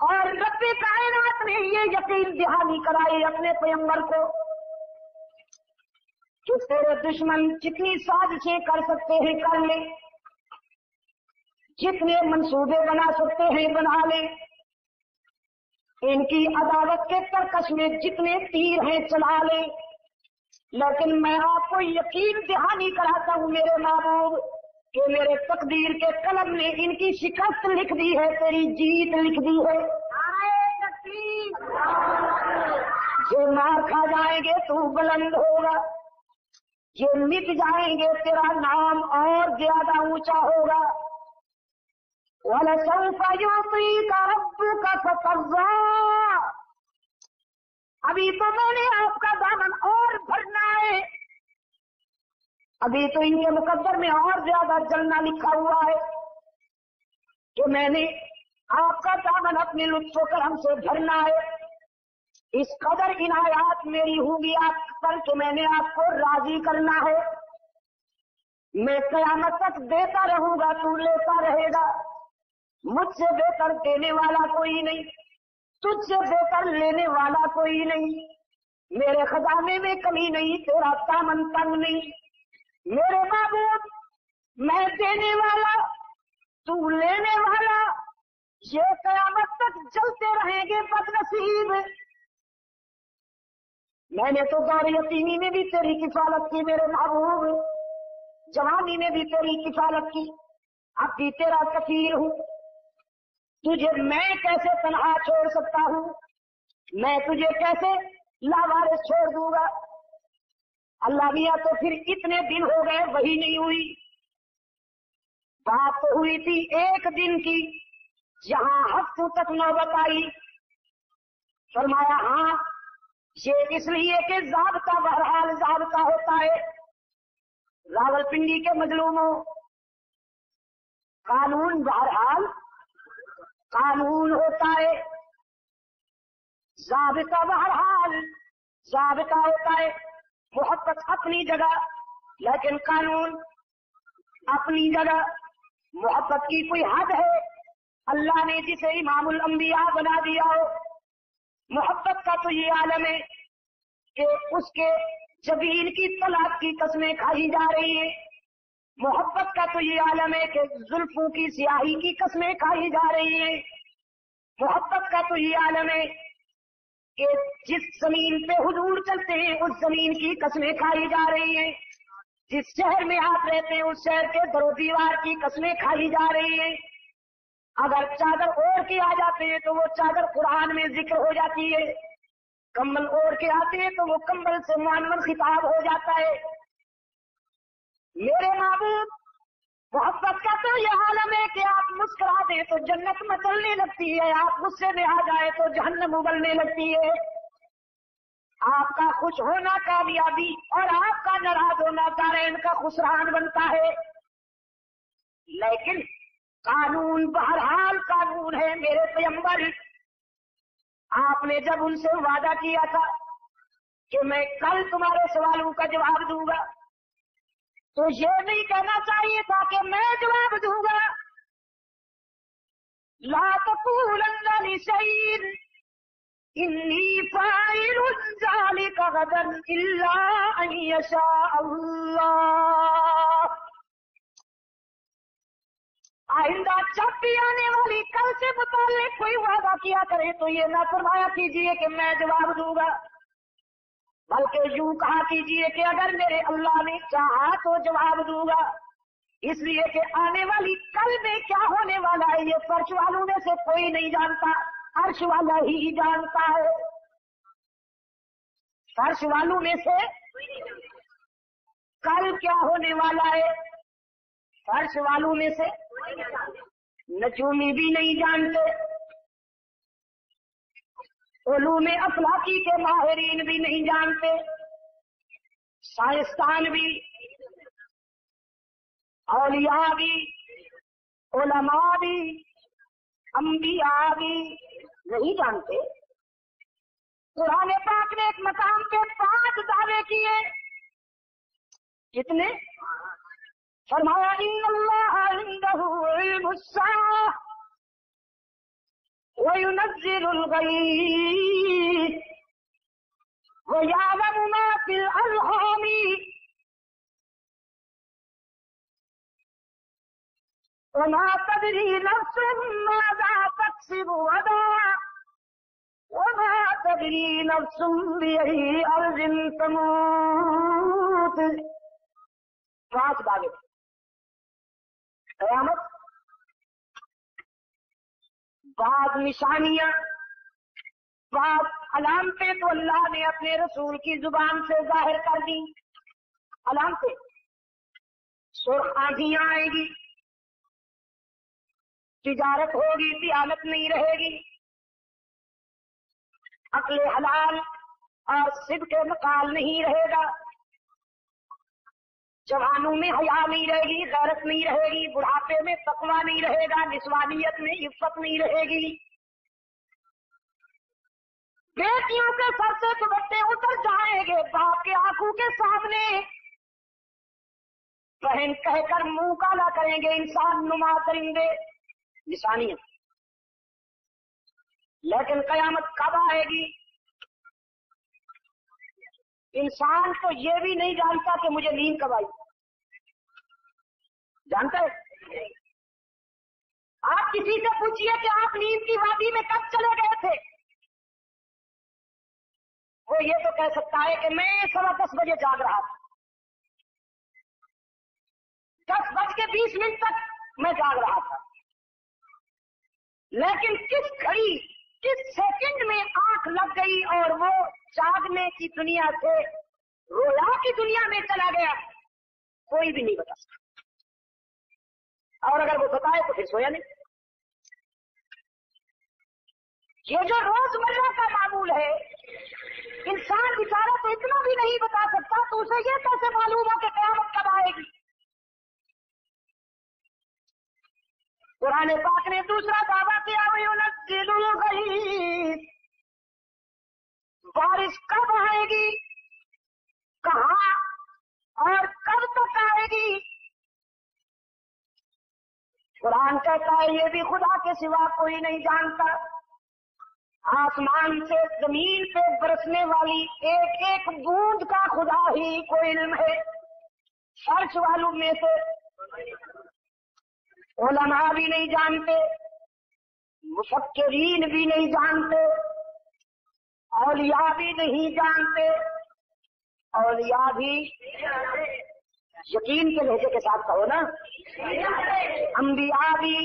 اور رب کائنات نے یہ یقین دہانی کرائی اپنے پیغمبر کو کہ تیرے دشمن جتنی سازشیں کر سکتے ہیں کر لیں، جتنے منصوبے بنا سکتے ہیں بنا لیں، ان کی عداوت کے ترکش میں جتنے تیر ہیں چلا لیں، لیکن میں آپ کو یقین دہانی کراتا ہوں میرے محبوب کہ میرے تقدیر کے قلم نے ان کی شکست لکھ دی ہے، تیری جیت لکھ دی ہے۔ جو مار کھا جائیں گے تو بلند ہوگا، جو مٹ جائیں گے تیرا نام اور زیادہ اونچا ہوگا۔ وَلَسَوْفَ يُعْطِيكَ رَبُّكَ فَتَرْضَىٰ، ابھی تو میں نے آپ کا دامن اور بھرنا ہے، ابھی تو ان کے مقدر میں اور زیادہ جلنا لکھا ہوا ہے کہ میں نے آپ کا دامن اپنے لطف و کرم سے بھرنا ہے۔ اس قدر عنایات میری ہوں گی آپ پر کہ میں نے آپ کو راضی کرنا ہے۔ میں قیامت تک دیتا رہوں گا، تو لیتا رہے گا، مجھ سے بہتر دینے والا کوئی نہیں، تجھ سے بہتر لینے والا کوئی نہیں، میرے خزانے میں کمی نہیں، تیرا دامن تنگ نہیں، میرے محبوب میں دینے والا تو لینے والا، یہ قیامت تک چلتے رہیں گے بدنصیب۔ میں نے تو دور یتیمی میں بھی تیری کفالت کی میرے محبوب، جوانی میں بھی تیری کفالت کی، اب بھی تیرا کفیل ہوں، تجھے میں کیسے تنہا چھوڑ سکتا ہوں، میں تجھے کیسے لاوارث چھوڑ دوں گا۔ اللہ میاں تو پھر اتنے دن ہو گئے وہی نہیں ہوئی، بات تو ہوئی تھی ایک دن کی، جہاں ہفتوں تک نوبت آئی، فرمایا ہاں یہ اس لیے کہ ضابطہ بہرحال ضابطہ ہوتا ہے، راول پنڈی کے مظلوموں، قانون بہرحال قانون ہوتا ہے، ضابطہ بہرحال ضابطہ ہوتا ہے، محبت اپنی جگہ لیکن قانون اپنی جگہ۔ محبت کی کوئی حد ہے؟ اللہ نے جسے امام الانبیاء بنا دیا ہو، محبت کا تو یہ عالم ہے کہ اس کے جبین کی طلاق کی قسمیں کھائی جا رہی ہیں، محبت کا تو یہ عالم ہے کہ زلفوں کی سیاہی کی قسمیں کھائی جا رہی ہیں، محبت کا تو یہ عالم ہے کہ جس زمین پہ حضور چلتے ہیں اس زمین کی قسمیں کھائی جا رہی ہیں، جس شہر میں آپ رہتے ہیں اس شہر کے در و دیوار کی قسمیں کھائی جا رہی ہیں، اگر چادر اوڑھ کے آ جاتے ہیں تو وہ چادر قرآن میں ذکر ہو جاتی ہے، کمبل اوڑھ کے آتے ہیں تو وہ کمبل سے معنون خطاب ہو جاتا ہے۔ میرے محبوب محبت کا تو یہ عالم ہے کہ آپ مسکرا دیں تو جنت مچلنے لگتی ہے، آپ غصے میں آ جائے تو جہنم ابلنے لگتی ہے، آپ کا خوش ہونا کامیابی اور آپ کا ناراض ہونا دارین کا خسران بنتا ہے، لیکن قانون بہرحال قانون ہے۔ میرے پیغمبر آپ نے جب ان سے وعدہ کیا تھا کہ میں کل تمہارے سوالوں کا جواب دوں گا تو یہ نہیں کہنا چاہیے تھا کہ میں جواب دوں گا، لا تقولن لشيء انی فاعل ذلك غدا الا ان یشاء اللہ۔ آئندہ جب بھی آنے والی کل سے متعلق کوئی وعدہ کیا کرے تو یہ نہ فرمایا کیجیے کہ میں جواب دوں گا، بلکہ یوں کہا کیجیے کہ اگر میرے اللہ نے چاہا تو جواب دوں گا، اس لیے کہ آنے والی کل میں کیا ہونے والا ہے یہ فرش والوں میں سے کوئی نہیں جانتا، عرش والا ہی جانتا ہے، فرش والوں میں سے کل کیا ہونے والا ہے فرش والوں میں سے نجومی بھی نہیں جانتے، علوم افلاکی کے ماہرین بھی نہیں جانتے، سائنسدان بھی، اولیاء بھی، علماء بھی، انبیاء بھی نہیں جانتے۔ قرآن پاک نے ایک مقام پہ 5 دعوے کیے، کتنے؟ فرمایا ان اللہ عنده علم الساعہ وَيُنَزِّلُ الْغَيْثَ وَيَعْلَمُ مَا فِي الْأَرْحَامِ وَمَا تَدْرِي نَفْسٌ مَاذَا تَكْسِبُ غَدًا وَمَا تَدْرِي نَفْسٌ بِأَيِّ أَرْضٍ تَمُوتُ. 5 باتیں. قیامت، بعض نشانیاں، بعض علامتیں تو اللہ نے اپنے رسول کی زبان سے ظاہر کر دی. علامتیں: سرخ آندھیاں آئیں گی، تجارت ہوگی، دیانت نہیں رہے گی، عقل حلال اور صدق مقال نہیں رہے گا، جوانوں میں حیا نہیں رہے گی، غیرت نہیں رہے گی، بڑھاپے میں تقویٰ نہیں رہے گا، نسوانیت میں عفت نہیں رہے گی، بیٹیوں کے سر سے دوپٹے اتر جائیں گے، باپ کے آنکھوں کے سامنے بہن کہہ کر منہ کالا کریں گے انسان نما درندے. نشانیاں. لیکن قیامت کب آئے گی؟ انسان تو یہ بھی نہیں جانتا کہ مجھے نیند کب آئی. جانتا ہے؟ آپ کسی سے پوچھئے کہ آپ نیند کی وادی میں کب چلے گئے تھے، وہ یہ تو کہہ سکتا ہے کہ میں 10:15 بجے جاگ رہا تھا، 10:20 تک میں جاگ رہا تھا. لیکن کس گھڑی، کس سیکنڈ میں آنکھ لگ گئی اور وہ جاگنے کی دنیا سے رویا کی دنیا میں چلا گیا، کوئی بھی نہیں بتا سکتا. اور اگر وہ بتائے تو پھر سویا نہیں. یہ جو روزمرہ کا معمول ہے، انسان بیچارہ تو اتنا بھی نہیں بتا سکتا، تو اسے یہ کیسے معلوم ہو کہ قیامت کب آئے گی؟ قرآن پاک نے دوسرا دعویٰ کیا، وَيُنَزِّلُ الْغَيْثَ. بارش کب آئے گی، کہاں اور کب تک آئے گی؟ قرآن کہتا ہے یہ بھی خدا کے سوا کوئی نہیں جانتا. آسمان سے زمین پہ برسنے والی ایک ایک بوند کا خدا ہی کو علم ہے. فرش والوں میں سے علماء بھی نہیں جانتے، مفکرین بھی نہیں جانتے، اولیاء بھی نہیں جانتے. اولیاء بھی یقین کے لہجے کے ساتھ کہو نا، انبیاء بھی،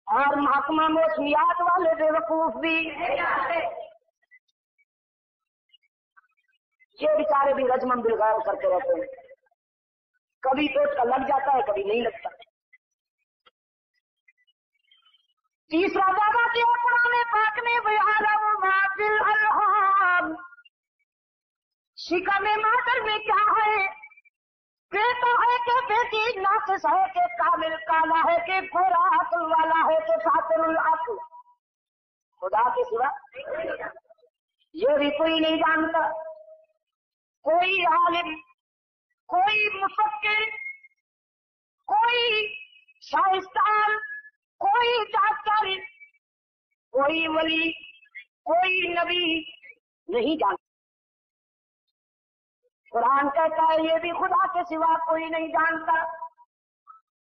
اور محکمہ موسمیات والے بے وقوف بھی. یہ بیچارے بھی رجمن بالغیب کرتے رہتے ہیں، کبھی تو اس کا لگ جاتا ہے، کبھی نہیں لگتا. تیسرا دعویٰ کیا قرآن پاک نے، وَيَعْلَمُ مَا فِي الْأَرْحَامِ. شکم مادر میں کیا ہے، بیٹا ہے کہ بیٹی، ناقص ہے کہ کامل، کالا ہے کہ گورا، عقل والا ہے کہ ساتر العقل. خدا کے سوا یہ بھی کوئی نہیں جانتا. کوئی عالم، کوئی مفکر، کوئی سائنسدان، کوئی ڈاکٹر، کوئی ولی، کوئی نبی نہیں جانتا. قرآن کہتا ہے یہ بھی خدا کے سوا کوئی نہیں جانتا.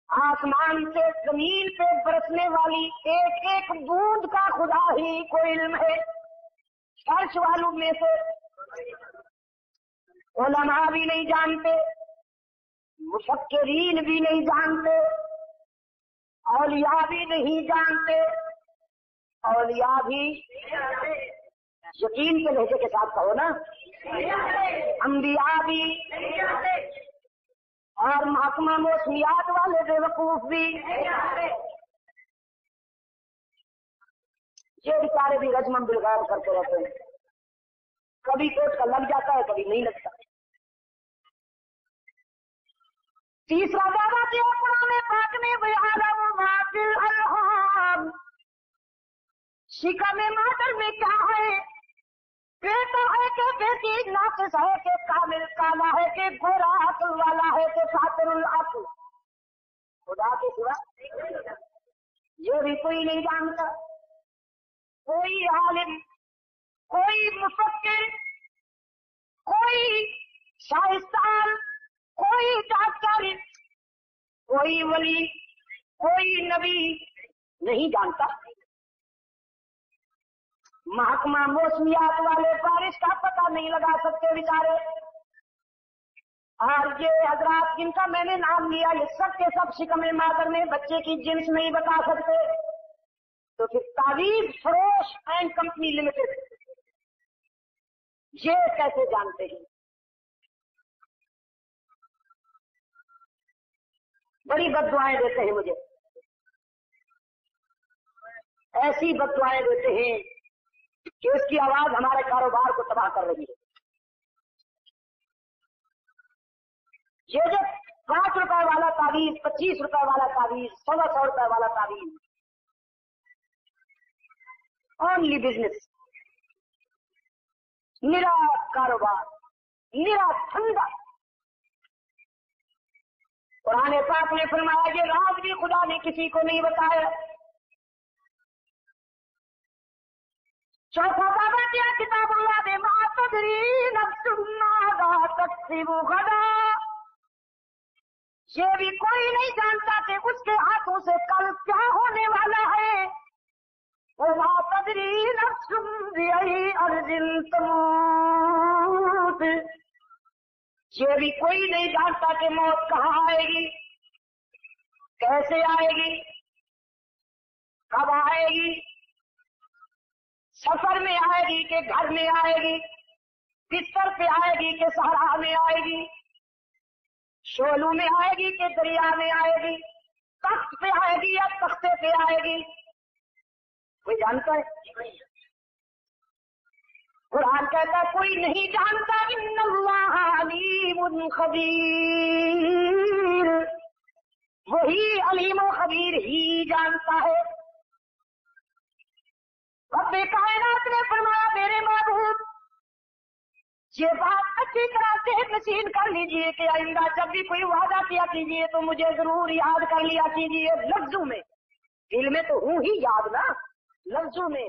آسمان سے زمین پہ برسنے والی ایک ایک بوند کا خدا ہی کو علم ہے. فرش والوں میں سے علماء بھی نہیں جانتے، مفکرین بھی نہیں جانتے، اولیاء بھی نہیں جانتے. اولیاء بھی یقین کے لہجے کے ساتھ کہو نا، انبیاء بھی، اور محکمہ موسمیات والے بے وقوف بھی. یہ بیچارے بھی رجمن بالغیب کرتے رہتے ہیں، کبھی تو اس کا لگ جاتا ہے، کبھی نہیں لگتا. تیسرا دعویٰ کیا قرآن پاک نے، وَيَعْلَمُ مَا فِي الْأَرْحَامِ. شکم مادر میں کیا ہے، بیٹا ہے کہ بیٹی، ناقص ہے کہ کامل، کالا ہے کہ گورا، عقل والا ہے کہ ساتر العقل. خدا کے سوا یہ بھی کوئی نہیں جانتا. کوئی عالم، کوئی مفکر، کوئی شائستان، کوئی ڈاکٹر، کوئی ولی، کوئی نبی نہیں جانتا. محکمہ موسمیات والے بارش کا پتہ نہیں لگا سکتے بیچارے. اور یہ حضرات جن کا میں نے نام لیا یہ سب کے سب شکم مادر میں بچے کی جنس نہیں بتا سکتے. تو پھر تعویذ فروش اینڈ کمپنی لمیٹڈ یہ کیسے جانتے ہیں؟ بڑی بد دعائیں دیتے ہیں مجھے، ایسی بد دعائیں دیتے ہیں کہ اس کی آواز ہمارے کاروبار کو تباہ کر رہی ہے. یہ جو 5 روپے والا تعویذ، 25 روپے والا تعویذ، 100 روپے والا تعویذ، اونلی بزنس، میرا کاروبار، میرا دھندا. قرآن پاک نے فرمایا یہ راز بھی خدا نے کسی کو نہیں بتایا. چوتھا بابا کیا کتاب اللہ دے ما تدری نفس ماذا تکسب غدا. یہ بھی کوئی نہیں جانتا کہ اس کے ہاتھوں سے کل کیا ہونے والا ہے. وما تدری نفس بأي أرض تموت. یہ بھی کوئی نہیں جانتا کہ موت کہاں آئے گی، کیسے آئے گی، کب آئے گی، سفر میں آئے گی کہ گھر میں آئے گی، بستر پہ آئے گی کہ صحرا میں آئے گی، شولو میں آئے گی کہ دریا میں آئے گی، تخت پہ آئے گی یا تختے پہ آئے گی. کوئی جانتا ہے؟ قرآن کہتا ہے کوئی نہیں جانتا. ان اللہ علیم خبیر. وہی علیم و خبیر ہی جانتا ہے. رب کائنات نے فرمایا میرے محبوب یہ بات اچھی طرح سے نشین کر لیجئے کہ آئندہ جب بھی کوئی وعدہ کیا کیجئے تو مجھے ضرور یاد کر لیا کیجئے لفظوں میں. دل میں تو ہوں ہی یاد نا، لفظوں میں